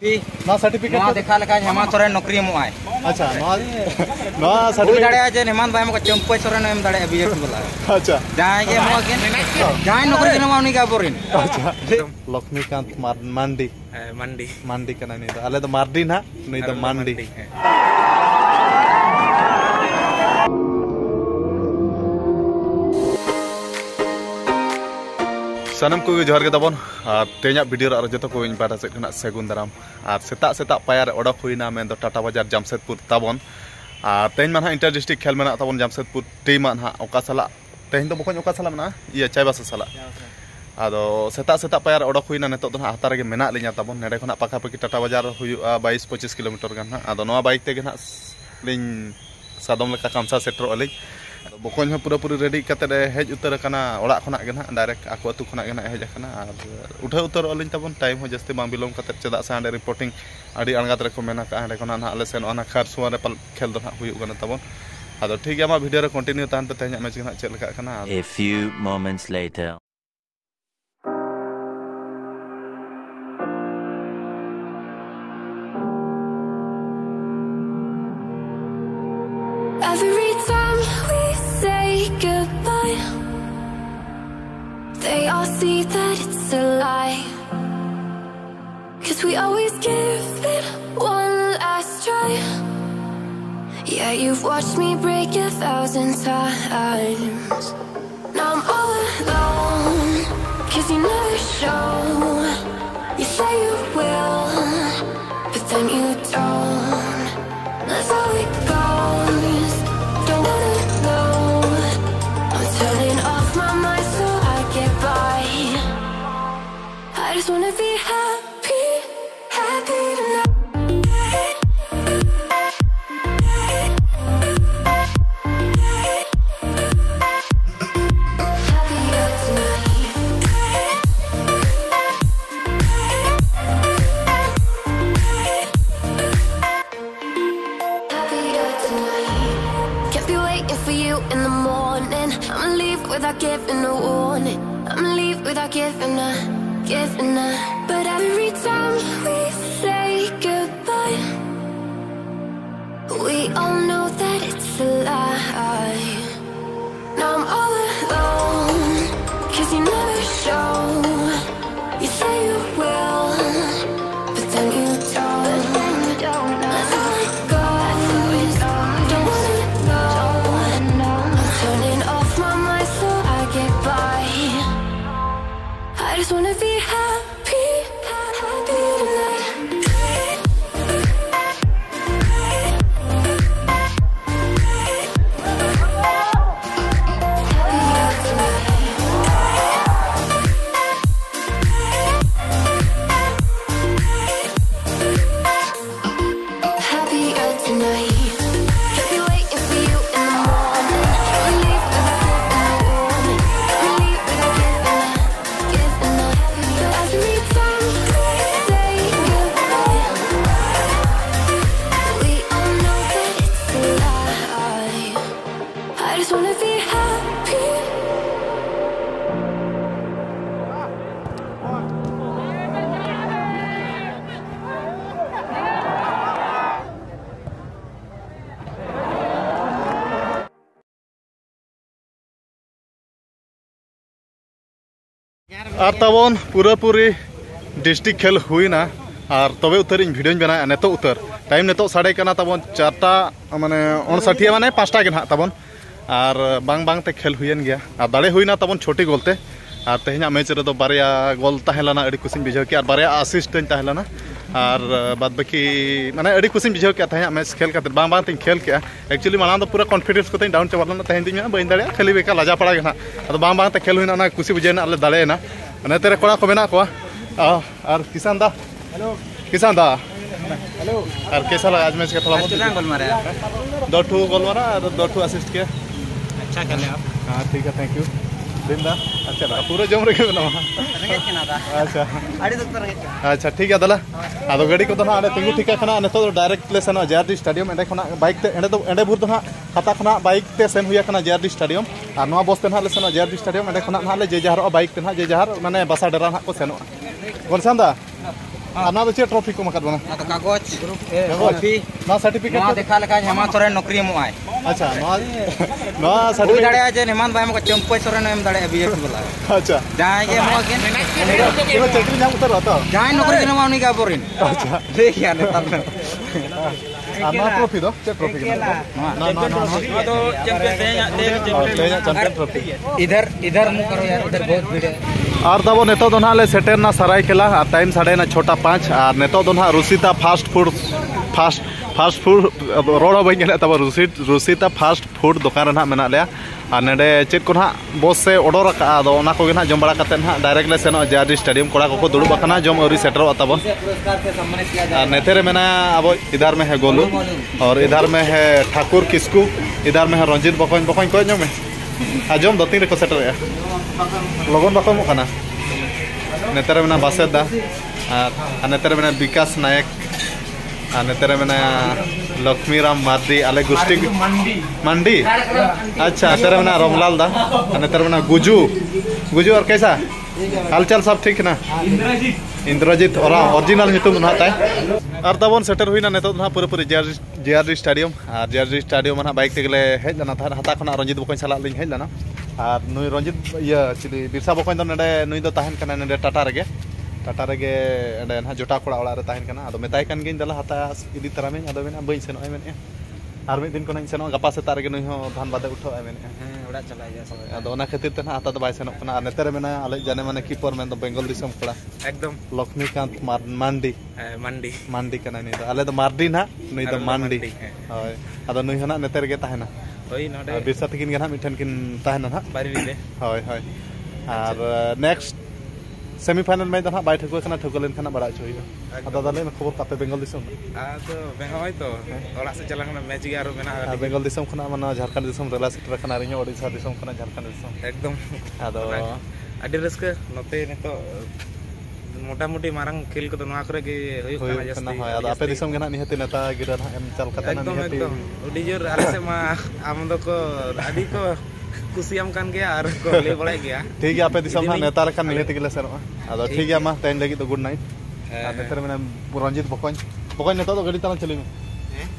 ना सर्टिफिकेट नवा देखा लेका हेमंत सोरेन नौकरी एमोआय। अच्छा नवा सर्टिफिकेट दाड़े जे हेमंत बाय मको चंपय सोरेन एम दाड़े बीजेपी वाला। अच्छा जहां के एमो के जहां नौकरी के नवा उनी का बोरिन। अच्छा लक्ष्मीकांत मांडी मांडी कना नहीं तो आले तो मार्डी ना नहीं तो मांडी। सानम को जोहार के तबन तेना वीडियो और जो को पाटा से सेगुन दाराम और सेता सेता पायर ओडक हुईना मेन टाटा बाजार जामशेदपुर तबन और तेन में इंटर डिस्ट्रिक्ट खेल में तबन जामशेदपुर टीम ओका साला तेन तो बखों ओका साला में ये चायबासा साला आदो सेता सेता पायर ओडक हुईना नितो दो हातार के मेना लिया तबन नेडे खना पाखापाखि टाटा बाजार हुआ 22-25 किलोमीटर गान आदो नवा बाइक ते ना लिंग सादम लेका कामसा सेटर अलिंग बखों पूरा पूरी रेडी करते हेज उतर ओड़ा खना डायरेक्ट आको अतु खना हेज उठा उतर अलिंग तबन टाइम हो जस्ती बांग बिलोम करते चेदा से हांडे रिपोर्टिंग अड़ी अणगात रे को मेना का हांडे खना आले सेन खारसुआ रे पल खेल दो हुई तबन आदो ठीक गया वीडियो रे कंटिन्यू तान पे तेज मैच ना चेक लगा कना। A few moments later. Every time we say goodbye, they all see that it's a lie. 'Cause we always give it one last try. Yeah, you've watched me break 1,000 times. Now I'm all alone, 'cause you never show. You say you will, but then you don't. That's how it goes. Don't wanna know. I'm turning off my mind so I get by. I just wanna be happy, happy tonight. Without giving a warning, I'ma leave without giving a. But every time we say goodbye, we all know that it's a lie. Now I'm all alone, 'cause you never show. You say you will, but then you don't. That's how it goes. Don't wanna know. I'm turning off my mind so I get by. I just wanna be happy, happy tonight. Happier tonight. Kept me waiting for you in the morning. I'ma leave without giving a warning. I'ma leave without giving a. But every time we say goodbye, we all know that it's a lie. I just wanna be happy. और तबन पूरा पूरी district खेल हुईना और तबे उतर video बना नेतो उतर टाइम नेतो साढ़े कना तबन 4टा माने 59 माने 5टा के ना तबन और बांग बांग ते खेल हुईन गया और दाड़े हुईना तबन छोटी गोलते और तेहना मैच रे तो बारिया गोल ताहेलाना अड़ी कुसिन बिझाव के और बारिया असिस्ट ताहेलाना और बाद बाकी माने अड़ी कुसिन बिझाव के तेहना मैच खेल करते बांग बांग ते खेल के एक्चुअली माना तो पूरा कॉन्फिडेंस को डाउन चाबाना तेहन दिन में बइन दाड़े खाली बेका लाजा पड़ा के ना तो बांग बांग ते खेल हुईना ना कुसी बुझेना अले दाड़ेना ने तेरे कोड़ा को मेना को और किसान दा हेलो और कैसा लगा आज मैच का थोड़ा बहुत गोल मारा 2 गोल मारा और 2 असिस्ट किया। अच्छा खेले आप। हाँ ठीक है थैंक यू दिन दा अच्छा लगा पूरा जम रखे ना अच्छा अच्छा ठीक है दला आदो गाड़ी को तो ना अरे तिंगु ठीक है खाना ने तो डायरेक्ट ले सेना जेआरडी स्टेडियम एंडे खना बाइक ते एंडे बुर तो ना खाता खना बाइक ते सेन हुया खना जेआरडी स्टेडियम और नवा बस ते ना ले सेना जेआरडी स्टेडियम एंडे खना ना ले जे जहार बाइक ते ना जे जहार माने बसा डरा ना को सेनो गोलसांदा ana do che trophy ko makat bana ना तो कागज कॉपी na certificate ना देखा लगा हेमंत सोरेन नौकरी मो आए acha no कोई certificate दाड़े जे हेमंत भाई मको चंपई सोरेन एम दाड़े बीजेपी वाला acha जहां के मो के kilo chakri nyam utar to जहां नौकरी के नाम उन्हीं का बोरिन acha देख यार नेता ana trophy do che trophy no तो चैंपियन trophy इधर मुंह करो यार इधर बहुत भीड़ है और तब नेतो दो ना ले सेटर ना सरायकेला और टाइम साढ़े ना छोटा 5 और नेतो दो ना रुसिता फास्ट फूड रोड बन तब रुसिता फास्ट फूड दुकान ना मेना लिया और नेडे चेक को ना बस से ऑर्डर का को ना जम बड़ा करते ना डायरेक्ट ले सेनो जारी स्टेडियम कोड़ा को दुड़ब बकना जम औरी सेटर तब नेते रे मेना अब इधर में है गोलू और इधर में है ठाकुर किस्कू इधर में है रंजीत बकन को जम में जम दो तीन को सेटर लगन बाको मकाना नेतरे में बासेदा और नेतरे में विकास नायक और नेतरे में लक्ष्मीराम मार्डी आले गोष्ठी मंडी अच्छा नेतरे में रामलाल दा और नेतरे में गुजू और कैसा हालचाल सब ठीक ना इंद्रजीत और ओरिजिनल नितुम ना ताय और तबन सेटर हुईना नेतो ना पूरे जेआरडी स्टेडियम और जेआरडी स्टेडियम ना बाइक तेगले हेज लना था हता खना रंजीत बकन साला लिंग हेज लना और नुई रंजीत ये चिली बिरसा बकन दो नडे नुई दो ताहन कना नडे टाटा रेगे एंडे ना जोटा कोड़ा ओड़ा रे ताहन कना अदो मेताय कन गिन दला हता इदी तरा में अदो मेना बई सेनो मेने और मिद दिन कोना सेनो गपा सेता रेगे नुई हो धान बादे उठो मेने ओड़ा चला जा सब अदो ना खातिर ते ना हता दो बाय सेनो कना और नेतरे मेना आले जाने माने कीपर में दो बेंगल दिसम कोड़ा एकदम लक्ष्मीकांत मांडी कना नी दो आले दो मार्डी ना नुई दो मांडी होय अदो नुई हना नेतरे गे ताहना होई नोडे बिरसा तकिन गना मिठन किन ताहना ना बारी रे होय और नेक्स्ट सेमीफाइनल में तो बाय ठकुआ कना ठकुलेन खाना बड़ा चोई अदा दाले में खबर कापे बेंगल दिसम तो बेंगल तो ओड़ा से चला ना मैच गे आरो मेना बेंगल दिसम खना माना झारखंड दिसम रेला सेटर खना रिङो ओडिसा दिसम खना झारखंड दिसम एकदम अदो अडी रस्के नोते ने तो मोटा मोटी मारंग खेल को तो नवा करे के होय खाना जस्ती होय अदा आपे दिसम गना निहति नेता गिरा ना एम चल कता ना निहति एकदम ओडी जोर आले से मा आम दो को अडी को कुसियाम कान गया और को ले बड़ाई गया ठीक है आपे दिसम ना नेता रखन निहति गिले सेनो अदो ठीक है मा तैन लगी तो गुड नाइट नेतर में रंजीत बकन नेता तो गाड़ी तला चली में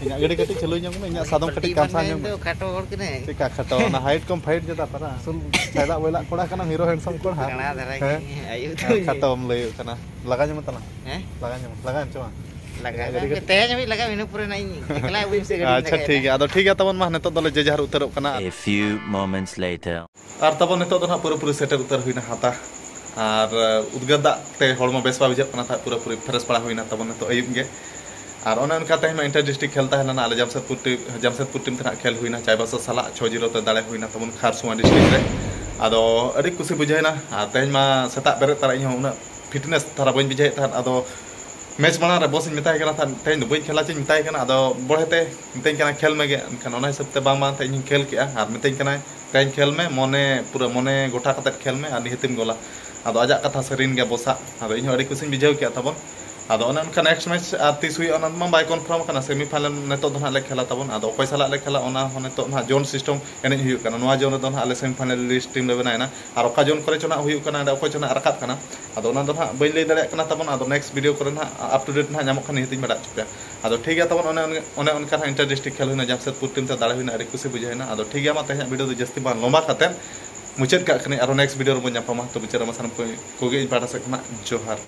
इना गाड़ी कटी चलु ᱧᱟᱢ ᱢᱮ ᱤᱧᱟ ᱥᱟᱫᱚᱢ ᱠᱟᱹᱴᱤᱡ ᱠᱟᱢᱥᱟ ᱧᱟᱢ ᱢᱮ खाटो और कने ᱪᱮᱠᱟ ᱠᱷᱟᱴᱚ ᱚᱱᱟ ᱦᱟᱭᱴ ᱠᱚᱢ ᱯᱷᱟइट ᱡᱮᱛᱟ ᱯᱟᱨᱟ ᱟᱥᱩᱞ ᱥᱟᱭᱫᱟ ᱵᱚᱭᱞᱟ ᱠᱚᱲᱟ ᱠᱟᱱᱟ ᱦᱤᱨᱳ ᱦᱮᱱᱥᱚᱢ ᱠᱚᱲᱟ कणा धरा आयु तो ᱠᱷᱟᱴᱚᱢ ᱞᱟᱹᱭ ᱠᱟᱱᱟ ᱞᱟᱜᱟ ᱧᱟᱢ ᱛᱟᱞᱟ हैं ᱞᱟᱜᱟ ᱧᱟᱢ चमा लगा तेज भी लगा बिनु पूरे नहीं एकला उइम से अच्छा ठीक है अदो ठीक है तबन मा नेतो दले जे जहर उतरब कना A few moments later. और तबन नेतो दो ना पूरे सेटर उतर हुइना हाता और उद्गार दा ते हड़मा बेस बा बिजब कना था पूरे फ्रेश पड़ा हुइना तबन नेतो अयुब गे और ओने उनका तहम इंटर डिस्ट्रिक्ट खेलता है ना आले जमशेदपुर टीम तना खेल हुइना चाइबासा साला 6-0 ते दाड़े हुइना तबन खारसुआ डिस्ट्रिक्ट रे अदो अडी खुशी बुझाइना आ तहम मा सेता बेरे तारा इन उना फिटनेस तारा बन बिजाय ता अदो मैच माना रे बॉस मिताय कना था तहम बई खेला चिन मिताय कना अदो बड़ेते मिताय कना खेल में गे एनखान ओना हिसाब ते बांग ते इन खेल के और मिताय कना तहम खेल में मने गोटा कते खेल में और निहतिम गोला अदो आजा कथा सरीन गे बॉसा अदो इन अडी खुशी बिजाव के तबन अदो ओना उनका नेक्स्ट मैच तीस हुई ओना मा बाय कन्फर्म कना सेमीफाइनल नेतो दो ना ले खेला तबन अदो ओकय साला ले खेला ओना हो नेतो ना जोन सिस्टम एने हुई कना नोआ जोन दो ना आले सेमीफाइनल लिस्ट टीम ले बनायना और ओका जोन करे चना हुई कना ओकय चना रकाब कना अदो ओना दो ना बई ले दाड़े कना तबन अदो नेक्स्ट वीडियो करे ना अप टू डेट ना नामक खान हितिन बड़ा चुपया अदो ठीक है तबन ओने उनका इंटर डिस्ट्रिक्ट खेल हुइना जमशेदपुर टीम ते दाड़े हुइना अडी खुशी बुझाइना अदो ठीक है मा तहया वीडियो दो जस्ती बा लंबा खाते मुचाद का और नेक्स्ट वीडियो रो बन जापामा तो बिचारा मा सानम को इन पाटा से जोहार।